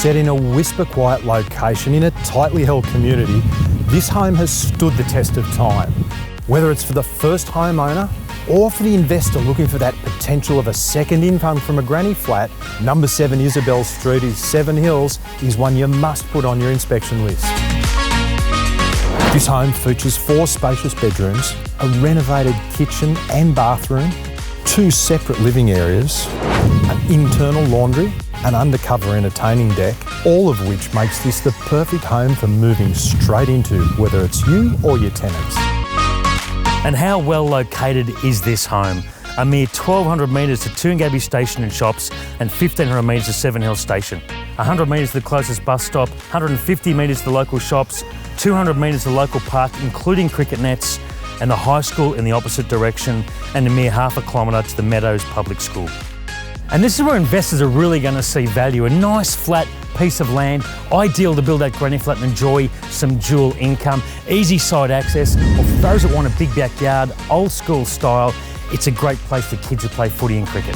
Set in a whisper-quiet location in a tightly held community, this home has stood the test of time. Whether it's for the first homeowner or for the investor looking for that potential of a second income from a granny flat, number 7 Isabelle Street, Seven Hills, is one you must put on your inspection list. This home features 4 spacious bedrooms, a renovated kitchen and bathroom, 2 separate living areas, an internal laundry, an undercover entertaining deck, all of which makes this the perfect home for moving straight into, whether it's you or your tenants. And how well located is this home? A mere 1,200 metres to Toongabbie Station and shops and 1,500 metres to Seven Hills Station. 100 metres to the closest bus stop, 150 metres to the local shops, 200 metres to the local park, including cricket nets, and the high school in the opposite direction, and a mere half a kilometre to the Meadows Public School. And this is where investors are really going to see value. A nice flat piece of land, ideal to build that granny flat and enjoy some dual income, easy side access, or for those that want a big backyard, old school style, it's a great place for kids to play footy and cricket.